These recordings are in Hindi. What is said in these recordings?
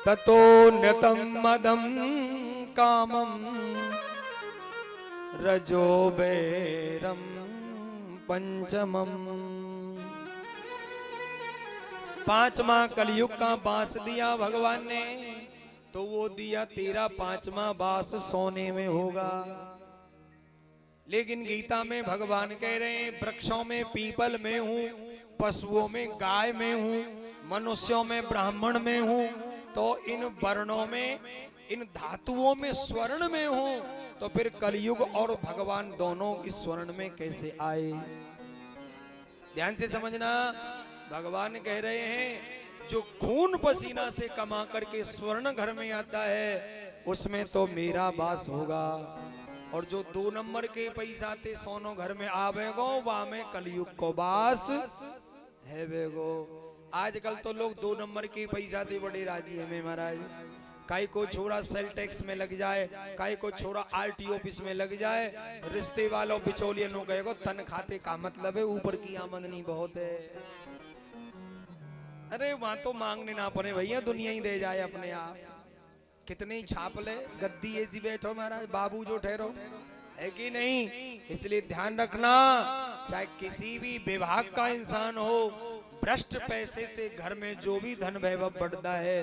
ततो नृतं मदं कामं रजो बैरम पंचमम। पांचवा कलयुग का बांस दिया भगवान ने, तो वो दिया तेरा पांचवा बांस सोने में होगा। लेकिन गीता में भगवान कह रहे हैं वृक्षों में पीपल में हूं, पशुओं में गाय में हूं, मनुष्यों में ब्राह्मण में हूं, तो इन वर्णों में, इन धातुओं में स्वर्ण में हूं, तो फिर कलयुग और भगवान दोनों इस स्वर्ण में कैसे आए? ध्यान से समझना। भगवान कह रहे हैं जो खून पसीना से कमा करके स्वर्ण घर में आता है उसमें तो मेरा वास होगा, और जो 2 नंबर के पैसा थे सोनो घर में आवेगो वहां में कलयुग को वास है बेगो। आजकल तो लोग 2 नंबर के पैसा थे बड़े राजी है में महाराज। काई को छोरा सेल टैक्स में लग जाए, काई को छोरा आरटी ऑफिस में लग जाए, रिश्ते वालों बिचौलियों कहेगो तन खाते का मतलब है ऊपर की आमदनी बहुत है। अरे वहां तो मांगने ना पड़े भैया, दुनिया ही दे जाए अपने आप। कितने ही छाप ले, गद्दी ऐसी बैठो महाराज, बाबू जो ठहरो, है कि नहीं? इसलिए ध्यान रखना, चाहे किसी भी विभाग का इंसान हो, भ्रष्ट पैसे से घर में जो भी धन वैभव बढ़ता है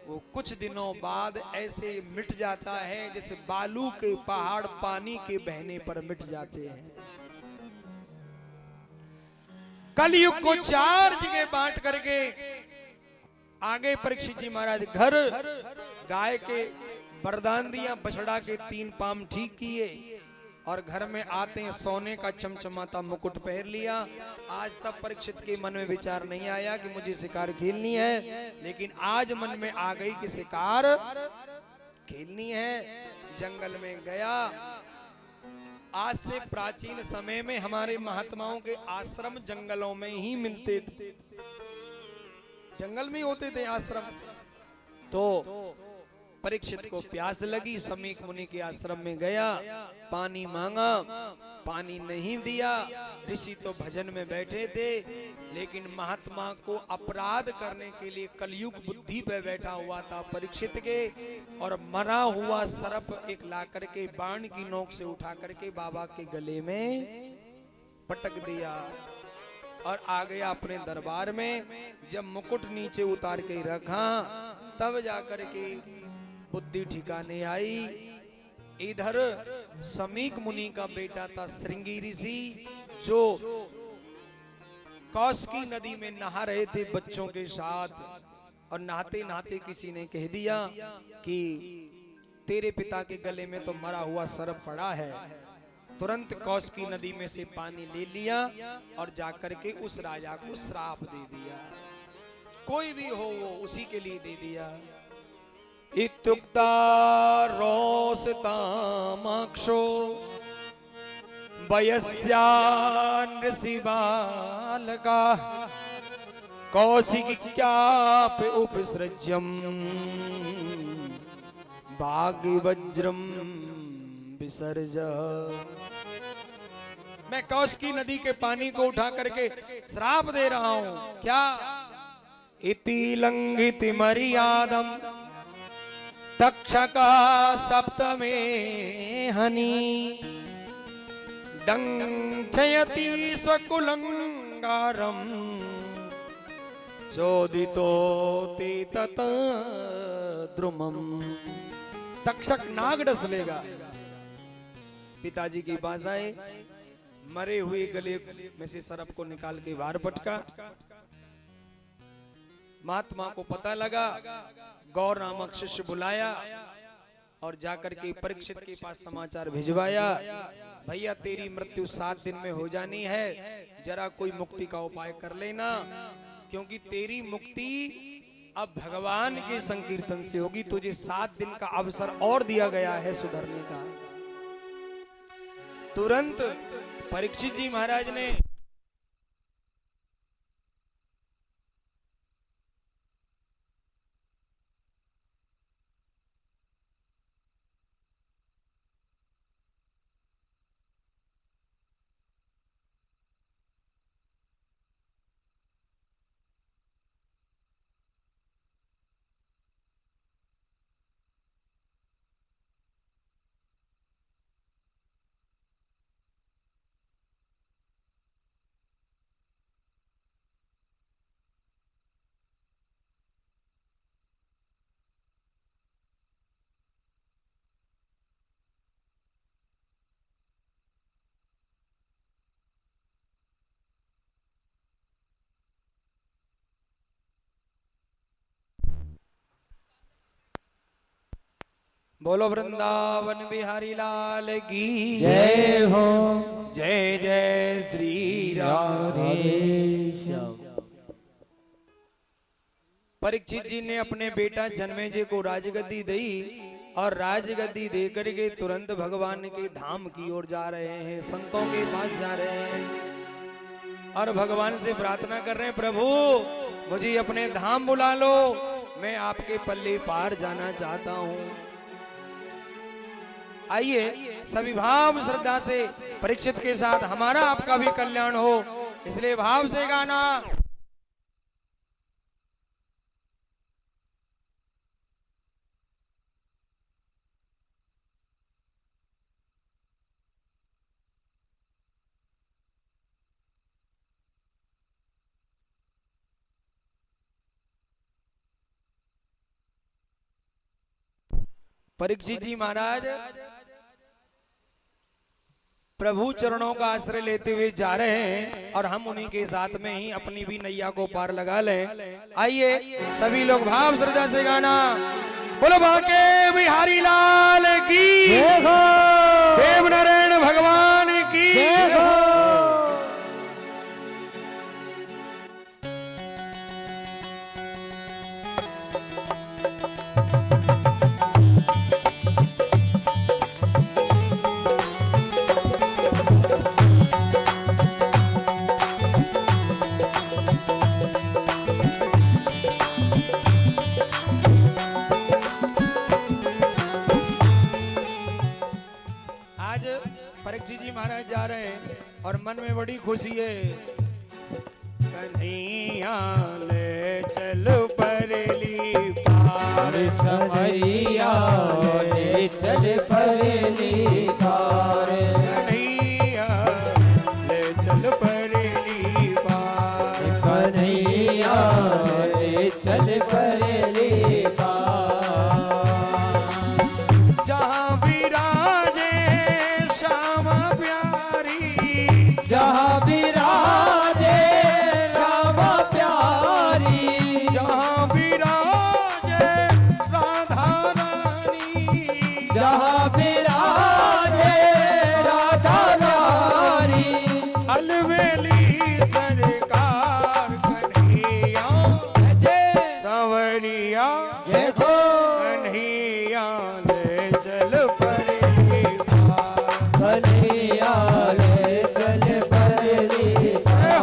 वो कुछ दिनों बाद ऐसे मिट जाता है जैसे बालू के पहाड़ पानी के बहने पर मिट जाते हैं। कलयुग को 4 जगह बांट करके आगे परीक्षित जी महाराज घर गाय के वरदान दिया, बछड़ा के 3 पाम ठीक किए, और घर में आते हैं सोने का चमचमाता मुकुट पहन लिया। आज तक परीक्षित के मन में विचार नहीं आया कि मुझे शिकार खेलनी है, लेकिन आज मन में आ गई कि शिकार खेलनी है। जंगल में गया। आज से प्राचीन समय में हमारे महात्माओं के आश्रम जंगलों में ही मिलते थे, जंगल में होते थे आश्रम। तो परीक्षित को प्यास लगी, समीक मुनि के आश्रम में गया, पानी मांगा, पानी नहीं दिया। ऋषि तो भजन में बैठे थे, लेकिन महात्मा को अपराध करने के लिए कलयुग बुद्धि पे बैठा हुआ था परीक्षित के, और मरा हुआ सर्प एक ला करके बाण की नोक से उठा करके बाबा के गले में पटक दिया और आ गया अपने दरबार में। जब मुकुट नीचे उतार के रखा तब जाकर के बुद्धि ठिकाने आई। इधर समीक मुनि का बेटा था श्रृंगी ऋषि, जो कौशिकी नदी में नहा रहे थे बच्चों के साथ, और नहाते नहाते किसी ने कह दिया कि तेरे पिता के गले में तो मरा हुआ सर्प पड़ा है। तुरंत कौशिकी नदी में से पानी ले लिया और जाकर के उस राजा को श्राप दे दिया। कोई भी हो वो उसी के लिए दे दिया। इत्युक्ता रोषतामाक्षो वयस्यान् ऋषि बालका कौशिक्याप उपसृज्यम् भाग्यवज्रम विसर्ज। मैं कौशिकी नदी के पानी को उठा करके श्राप दे रहा हूं। क्या? इति लंघित मर्यादम तक्षका सप्तमे हनि दंक्षयति स्वकुलंगारम चोदितो ते तत द्रुमम। तक्षक नाग डस लेगा। पिताजी की पास आए, मरे हुए गले में से सर्प को निकाल के बाहर पटका। महात्मा को पता लगा, गौर नामक शिष्य बुलाया और जाकर के परीक्षित के पास समाचार भिजवाया, भैया तेरी मृत्यु 7 दिन में हो जानी है, जरा कोई मुक्ति का उपाय कर लेना, क्योंकि तेरी मुक्ति अब भगवान के संकीर्तन से होगी। तुझे 7 दिन का अवसर और दिया गया है सुधरने का। तुरंत परीक्षित जी महाराज ने बोलो वृंदावन बिहारी लाल की जय हो। जय जय श्री राधे। परीक्षित जी ने अपने बेटा जन्मेजय को राजगद्दी दी और राजगद्दी दे करके तुरंत भगवान के धाम की ओर जा रहे हैं, संतों के पास जा रहे हैं और भगवान से प्रार्थना कर रहे हैं, प्रभु मुझे अपने धाम बुला लो, मैं आपके पल्ले पार जाना चाहता हूं। आइए सभी भाव श्रद्धा से परीक्षित के साथ हमारा आपका भी कल्याण हो, इसलिए भाव से गाना। परीक्षित जी महाराज प्रभु चरणों का आश्रय लेते हुए जा रहे हैं और हम उन्हीं के साथ में ही अपनी भी नैया को पार लगा लें। आइए सभी लोग भाव श्रद्धा से गाना। बोलो बांके बिहारी लाल की देव नारायण भगवान की। परीक्षित जी महाराज जा रहे हैं और मन में बड़ी खुशी है। कन्हैया ले चल परली पार, समरिया ले चल परली पार, कन्हैया ले चल परली पार, कन्हैया ले चल परली पार। जहाँ विराजे श्यामा प्यारी, जहाँ विराजे श्यामा प्यारी, जहाँ विराजे राधा रानी, जहाँ विराजे राधा रानी, अलवेली सरकार कन्हैया संवरिया, देखो कन्हैया ले चल परली पार, कन्हैया ले चल परली पार।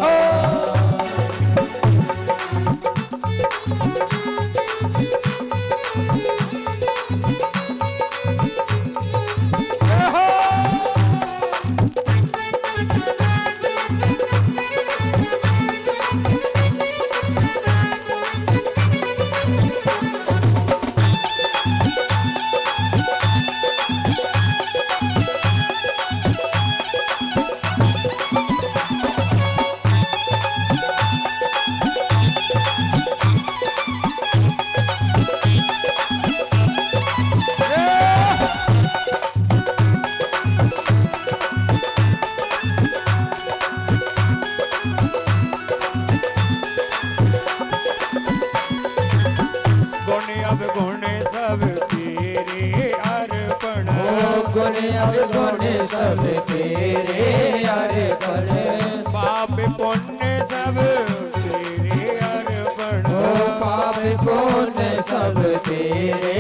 गुण अब गुण सब तेरे अर्पण, पाप पुण्य सब तेरे अर्पण, पाप पुण्य सब तेरे